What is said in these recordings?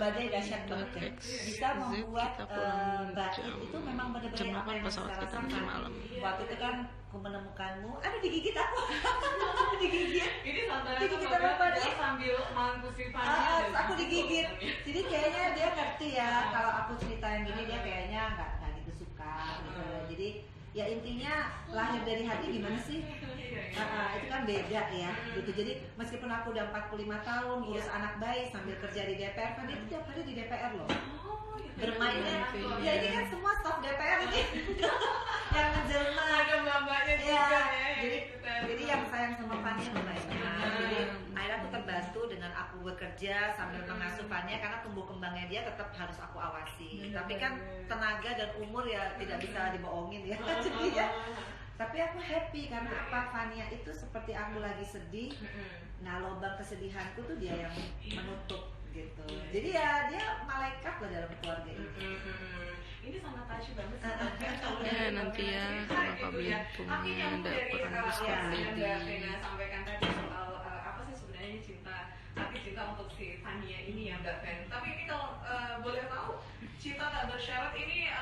badai dahsyat banget ya. Bisa membuat bait itu memang benar-benar jam apa 8 yang pesawat saya kita rasakan. nanti malam. Waktu itu kan aku menemukanmu, aduh digigit aku, digigit. Ini Santana tuh Digigit ngobrol apa nih? sambil mangkusi Fania dan Aku digigit. Jadi kayaknya dia ngerti ya kalau aku cerita yang gini dia kayaknya nggak gitu suka gitu. Jadi ya intinya lahir dari hati gimana sih? Itu kan beda ya gitu. Jadi meskipun aku udah 45 tahun ngurus anak bayi sambil kerja di DPR, kan dia tiap hari di DPR loh. Bermainnya ya ini kan semua staf DPR ini yang menjelma ada mbak-mbaknya juga ya. Jadi yang sayang sama Fania lumayan. Jadi akhirnya aku terbantu dengan aku bekerja sambil mengasuh Fania karena tumbuh kembangnya dia tetap harus aku awasi. Tapi kan tenaga dan umur ya tidak bisa dibohongin ya. Jadi ya. Tapi aku happy karena apa, Fania itu seperti aku lagi sedih. Nah, lubang kesedihanku tuh dia yang menutup gitu. Jadi ya dia malaikat lah dalam keluarga ini. Ini sangat touchy banget sih. Ya nanti ya kenapa Belitung-nya ada peran Mbak Vena sampaikan tadi soal apa sih sebenarnya cinta, tapi cinta untuk si Fania ini ya Mbak Ven. Tapi ini kalau boleh tahu, Cinta Tak Bersyarat ini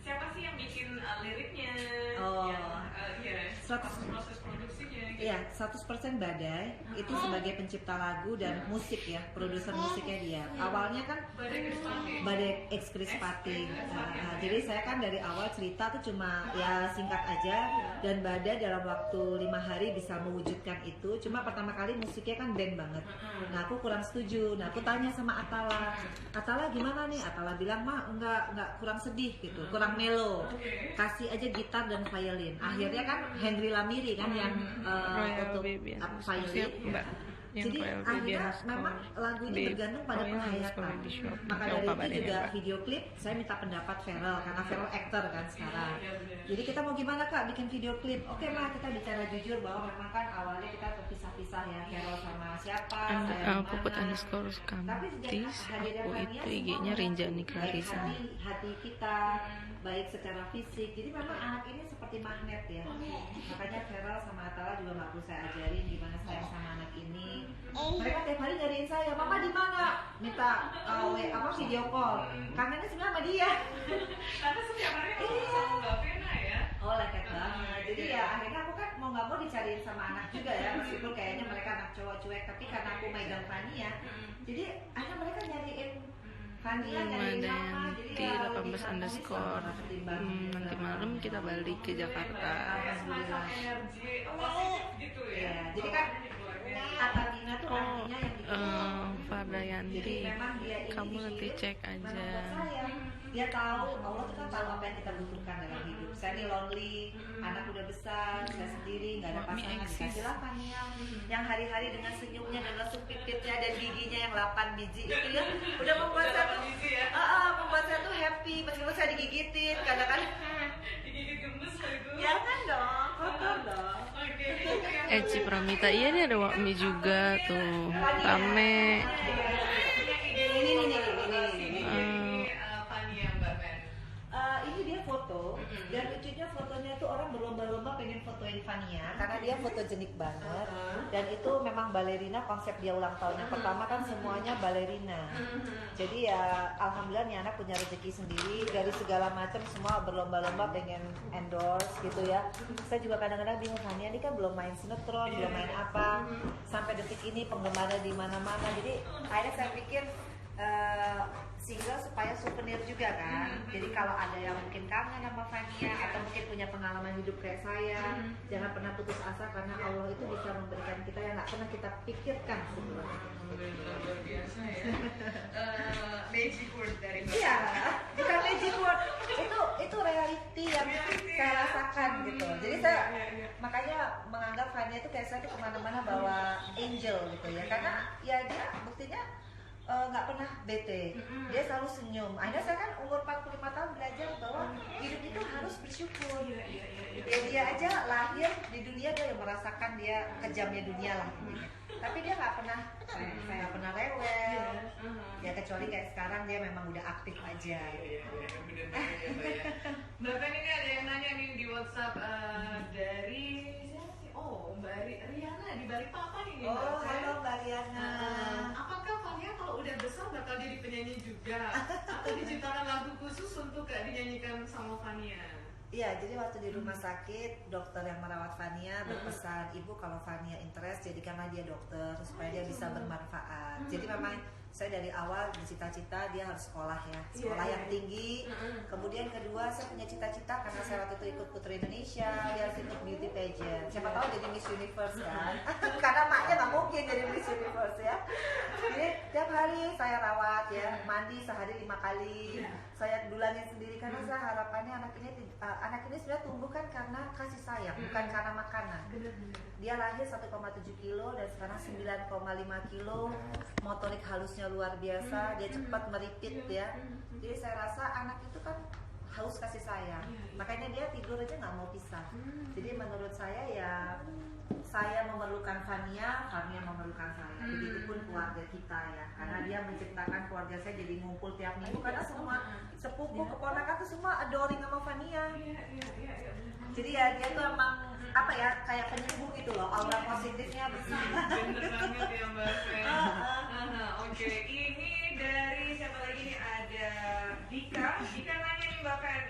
siapa sih yang bikin liriknya? Proses produksinya gitu. Iya, 100% Badai itu sebagai pencipta lagu dan musik ya, produser musiknya dia. Awalnya kan Badai X Krispati. Jadi saya kan dari awal cerita tuh cuma ya singkat aja, dan Badai dalam waktu 5 hari bisa mewujudkan itu. Cuma pertama kali musiknya kan band banget. Nah, aku kurang setuju. Nah, aku tanya sama Atala gimana nih? Atala bilang mah enggak, kurang sedih gitu, kurang melo. Kasih aja gitar dan violin. Akhirnya kan Henry Lamiri kan yang untuk violin. Jadi akhirnya memang lagu ini bergantung pada penghayatan. Maka dari itu juga video klip saya minta pendapat Feral karena Feral aktor kan sekarang. Jadi kita mau gimana Kak bikin video klip? Oke mah kita bicara jujur bahwa memang kan awalnya kita terpisah-pisah ya, Feral sama siapa, Puput underscore Kamtis, aku itu IG-nya Rinjani Clarissa. Hati kita baik secara fisik. Jadi memang anak ini seperti magnet ya. Makanya Feral sama Atala juga nggak perlu saya ajarin gimana sayang sama anak ini. Mereka tiap hari nyariin saya, Mama di mana? Minta video call. Kangennya sebenarnya sama dia. Karena setiap hari aku sama Mbak Vena ya. Oh lengket banget. Jadi ya akhirnya aku kan mau nggak mau dicariin sama anak juga ya, meskipun kayaknya mereka anak cowok cuek, tapi karena aku megang Fania, jadi akhirnya mereka nyariin Fania, nyariin Mama. Jadi ya 18 underscore. Nanti malam kita balik ke Jakarta. Semacam energi positif gitu ya. Jadi kan Atadina tuh artinya yang Fardayanti, kamu nanti cek aja. Dia tahu, Allah tuh kan tahu apa yang kita butuhkan dalam hidup. Saya nih lonely, anak udah besar, saya sendiri, nggak ada pasangan. Dikasihlah Fania yang hari-hari dengan senyumnya dan lesuk pipitnya dan giginya yang 8 biji itu ya, udah membuat saya tuh happy meskipun saya digigitin kadang-kadang. Digigit gemes itu. Jangan dong, kotor dong. Ci Pramita, iya nih ada Wakmi juga tuh, rame. Ini dia foto, dan lucunya fotonya tuh orang berlomba-lomba pengen fotoin Fania karena dia fotogenik banget, dan itu memang balerina konsep dia ulang tahun yang pertama kan semuanya balerina. Jadi ya alhamdulillah nih anak punya rezeki sendiri, dari segala macam semua berlomba-lomba pengen endorse gitu ya. Saya juga kadang-kadang bingung, Fania ini kan belum main sinetron, belum main apa, sampai detik ini penggemarnya di mana-mana. Jadi akhirnya saya pikir single supaya souvenir juga kan. Jadi kalau ada yang mungkin kangen sama Fania atau mungkin punya pengalaman hidup kayak saya, jangan pernah putus asa karena Allah itu bisa memberikan kita yang nggak pernah kita pikirkan sebelumnya. Luar biasa ya. Magic word dari Mbak. Iya, bukan magic word. Itu reality yang saya rasakan gitu. Jadi saya makanya menganggap Fania itu kayak saya tuh kemana-mana bawa angel gitu ya. Karena ya dia buktinya nggak pernah bete, dia selalu senyum. Akhirnya saya kan umur 45 tahun belajar bahwa hidup itu harus bersyukur. Dia aja lahir di dunia, dia yang merasakan dia kejamnya dunia lah. Tapi dia nggak pernah, saya nggak pernah rewel. Ya kecuali kayak sekarang dia memang udah aktif aja. Mbak Ven, ini ada yang nanya nih di WhatsApp dari Mbak Riana di Balikpapan ini. Oh, halo Mbak Riana. Apakah Fania kalau udah besar bakal jadi penyanyi juga atau diciptakan lagu khusus untuk dinyanyikan sama Fania? Iya, jadi waktu di rumah sakit, dokter yang merawat Fania berpesan, ibu kalau Fania interest, jadikanlah dia dokter supaya dia bisa bermanfaat. Jadi memang saya dari awal bercita-cita dia harus sekolah ya, sekolah yang tinggi. Kemudian kedua, saya punya cita-cita karena saya waktu itu ikut Putri Indonesia, dia harus ikut beauty pageant. Siapa tahu jadi Miss Universe kan? Karena maknya nggak mungkin jadi Miss Universe ya. Jadi tiap hari saya rawat ya, mandi sehari 5 kali. Saya dulangin sendiri karena saya harapannya anak ini sudah tumbuh kan karena kasih sayang, bukan karena makanan. Dia lahir 1,7 kilo dan sekarang 9,5 kilo. Motorik halusnya luar biasa, dia cepat meripit ya. Jadi saya rasa anak itu kan haus kasih sayang. Makanya dia tidur aja nggak mau pisah. Jadi menurut saya ya, saya memerlukan Fania, Fania memerlukan saya. Begitupun keluarga kita ya, karena dia menciptakan keluarga saya jadi ngumpul tiap minggu karena semua sepupu keponakan tuh semua adoring sama Fania. Jadi ya dia tuh emang apa ya, kayak penyembuh gitu loh, aura positifnya besar. Bener banget ya Mbak Fen. Oke, ini dari siapa lagi nih, ada Dika. Dika nanya nih Mbak Fen,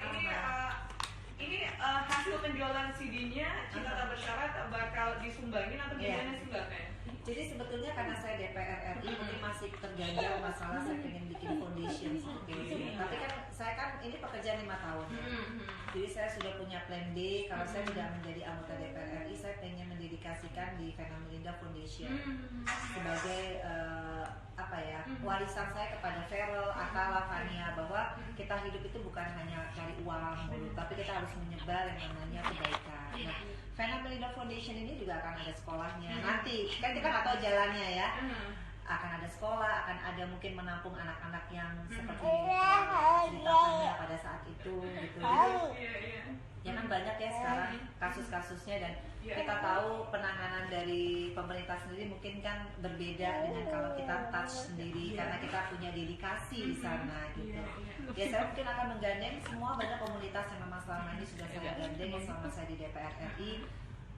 ini hasil penjualan CD-nya Cinta Tak Bersyarat bakal disumbangin atau gimana sih Mbak Fen? Jadi sebetulnya karena saya DPR RI mungkin masih terganjal masalah saya pengen bikin foundation seperti ini. Tapi kan saya kan ini pekerjaan 5 tahun ya. Jadi saya sudah punya plan B. Kalau saya tidak menjadi anggota DPR RI, saya pengen mendedikasikan di Vena Melinda Foundation sebagai warisan saya kepada Feral, Atala, Fania, bahwa kita hidup itu bukan hanya cari uang mulu, tapi kita harus menyebar yang namanya kebaikan. Nah, Vena Melinda Foundation ini juga akan ada sekolahnya. Nanti kan kita nggak tahu jalannya ya. Akan ada sekolah, akan ada mungkin menampung anak-anak yang seperti ceritakannya pada saat itu gitu. Jadi ya kan banyak ya sekarang kasus-kasusnya, dan kita tahu penanganan dari pemerintah sendiri mungkin kan berbeda dengan kalau kita touch sendiri karena kita punya dedikasi di sana gitu. Ya saya mungkin akan menggandeng semua, banyak komunitas yang memang selama ini sudah saya gandeng selama saya di DPR RI,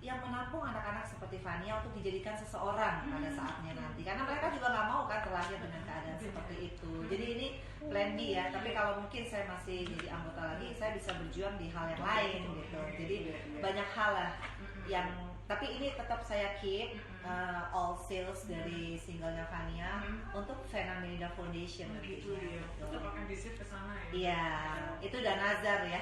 yang menampung anak-anak seperti Fania untuk dijadikan seseorang pada saatnya nanti, karena mereka juga nggak mau kan terlahir dengan keadaan seperti itu. Jadi ini plan B ya, tapi kalau mungkin saya masih jadi anggota lagi, saya bisa berjuang di hal yang lain gitu. Jadi banyak hal lah yang, tapi ini tetap saya keep all sales dari singlenya Fania untuk Vena Melinda Foundation gitu ya. Tetap akan visit ke sana ya. Iya, itu udah nazar ya.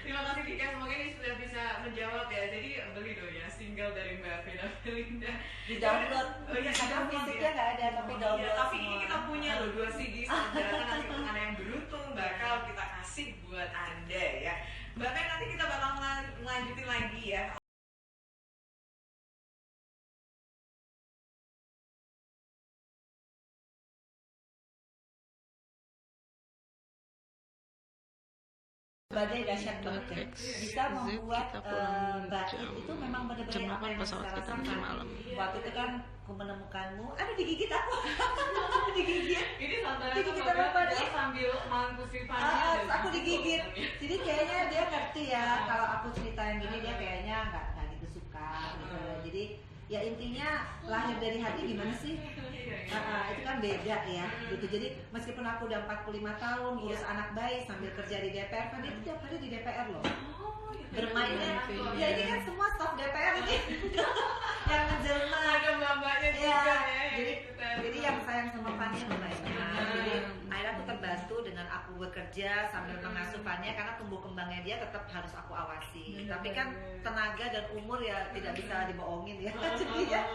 Terima kasih Dika, semoga ini sudah bisa menjawab ya. Jadi beli dong ya single dari Mbak Vena Melinda. Di download. Karena fisiknya nggak ada, tapi download. Tapi ini kita punya loh 2 CD saudara, nanti untuk Anda yang beruntung bakal kita kasih buat Anda ya. Bahkan nanti kita bakal melanjutin lagi ya. Badai dahsyat banget ya, bisa membuat bait itu memang benar-benar apa yang saya rasakan. Waktu itu kan aku menemukanmu, aduh digigit aku, digigit. Ini saudara digigit apa nih? Sambil mangkusi Fania. Aku digigit, jadi kayaknya dia ngerti ya kalau aku cerita yang gini, dia kayaknya nggak gitu suka gitu. Jadi ya intinya lahir dari hati gimana sih? Itu kan beda ya gitu. Jadi meskipun aku udah 45 tahun ngurus anak bayi sambil kerja di DPR, kan itu tiap hari di DPR loh. Bermainnya ya ini kan semua staf DPR ini yang menjelma, ada mbak-mbaknya juga ya. Jadi yang sayang sama Fania lumayan. Jadi akhirnya aku terbantu dengan aku bekerja sambil mengasuh Fania, karena tumbuh kembangnya dia tetap harus aku awasi. Tapi kan tenaga dan umur ya tidak bisa dibohongin ya. Jadi ya,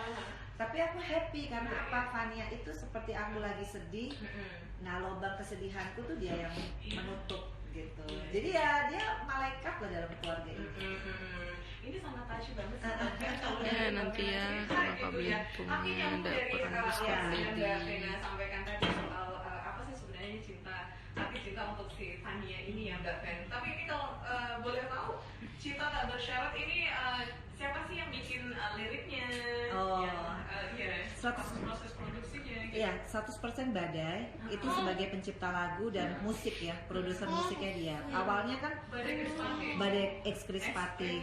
tapi aku happy karena apa, Fania itu seperti aku lagi sedih, nah lubang kesedihanku tuh dia yang menutup gitu. Jadi ya dia malaikat lah dalam keluarga ini. Ini sangat touchy banget sih. Ya nanti ya kenapa belum punya dapur Mbak Vena sampaikan tadi soal apa sih sebenarnya ini cinta, tapi cinta untuk si Fania ini ya Mbak Fen. Tapi ini kalau boleh tahu, Cinta Tak Bersyarat ini siapa sih yang bikin liriknya? Oh, ya, proses produksinya. Iya, 100% Badai itu sebagai pencipta lagu dan musik ya, produser musiknya dia. Awalnya kan Badai X Krispati.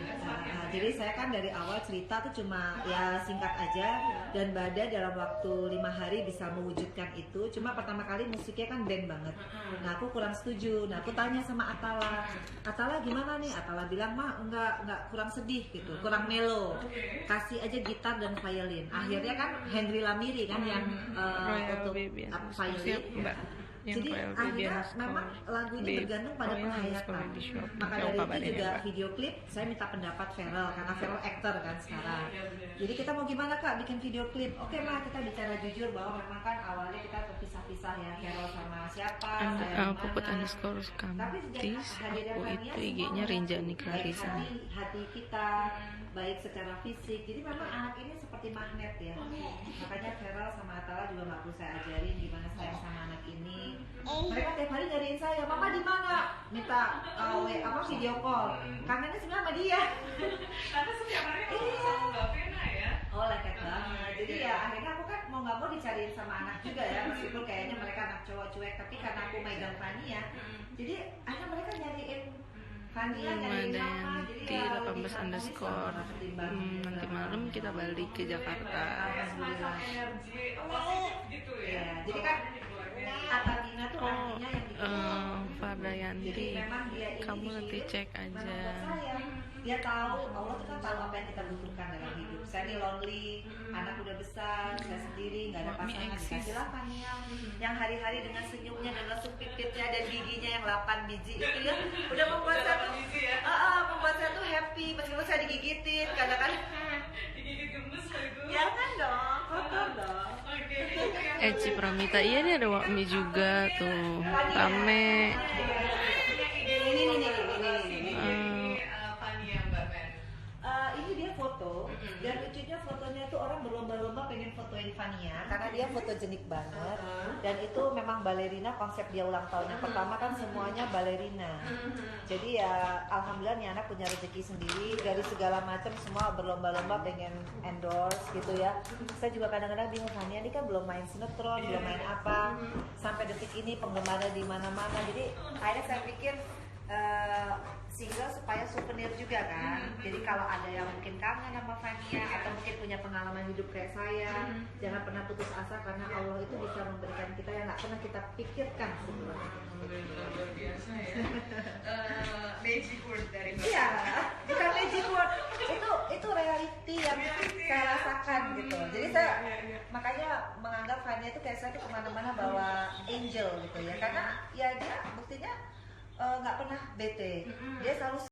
Jadi saya kan dari awal cerita tuh cuma ya singkat aja, dan Badai dalam waktu 5 hari bisa mewujudkan itu. Cuma pertama kali musiknya kan band banget. Nah aku kurang setuju. Nah aku tanya sama Atala gimana nih? Atala bilang mah enggak, kurang sedih gitu, kurang melo. Kasih aja gitar dan violin. Akhirnya kan Henry Lamiri kan yang untuk violin. Jadi akhirnya memang lagu ini bergantung pada penghayatan. Maka dari itu juga video klip saya minta pendapat Feral, karena Feral aktor kan sekarang. Jadi kita mau gimana Kak bikin video klip? Oke mah kita bicara jujur bahwa memang kan awalnya kita terpisah-pisah ya, Feral sama siapa, Puput underscore Kamtis, aku itu IG-nya Rinjani Clarissa. Hati kita baik secara fisik, jadi memang anak ini seperti magnet ya. Makanya Feral sama Atala juga nggak perlu saya ajarin gimana sayang sama anak ini. Mereka tiap hari nyariin saya, mama di mana? Minta video call. Kangennya sebenarnya sama dia. Karena setiap hari sama Mbak Vena ya. Oh leket banget. Jadi ya akhirnya aku kan mau nggak mau dicariin sama anak juga ya, meskipun kayaknya mereka anak cowok cuek, tapi karena aku megang Fania, jadi akhirnya mereka nyariin Fania, nyariin mama. Jadi ya 18 underscore. Nanti malam kita balik ke Jakarta. Semacam energi positif gitu ya. Jadi kan kata Dina tuh artinya yang Fardayanti, kamu nanti cek aja. Dia tahu, Allah tuh kan tahu apa yang kita butuhkan dalam hidup. Saya nih lonely, anak udah besar, saya sendiri, nggak ada pasangan. Dikasihlah Fania yang hari-hari dengan senyumnya dan lesung pipitnya dan giginya yang 8 biji itu ya, udah membuat saya tuh happy meskipun saya digigitin kadang-kadang. Digigit gemes loh itu. Ya kan dong, kotor dong. Eci Pramita, iya nih ada Wakmi juga tuh, rame. Ini dia foto, dan lucunya fotonya tuh orang berlomba-lomba pengen fotoin Fania karena dia fotogenik banget, dan itu memang balerina. Konsep dia ulang tahun yang pertama kan semuanya balerina. Jadi ya alhamdulillah nih anak punya rezeki sendiri, dari segala macam semua berlomba-lomba pengen endorse gitu ya. Saya juga kadang-kadang bingung, Fania ini kan belum main sinetron, belum main apa, sampai detik ini penggemarnya di mana-mana. Jadi akhirnya saya pikir single supaya souvenir juga kan. Jadi kalau ada yang mungkin kangen sama Fania atau mungkin punya pengalaman hidup kayak saya, jangan pernah putus asa karena Allah itu bisa memberikan kita yang nggak pernah kita pikirkan sebelumnya. Luar biasa ya. Magic word dari Mbak. Iya, bukan magic word, itu reality yang saya rasakan gitu. Jadi saya makanya menganggap Fania itu kayak saya tuh kemana-mana bawa angel gitu ya, karena ya dia buktinya nggak pernah bete, dia selalu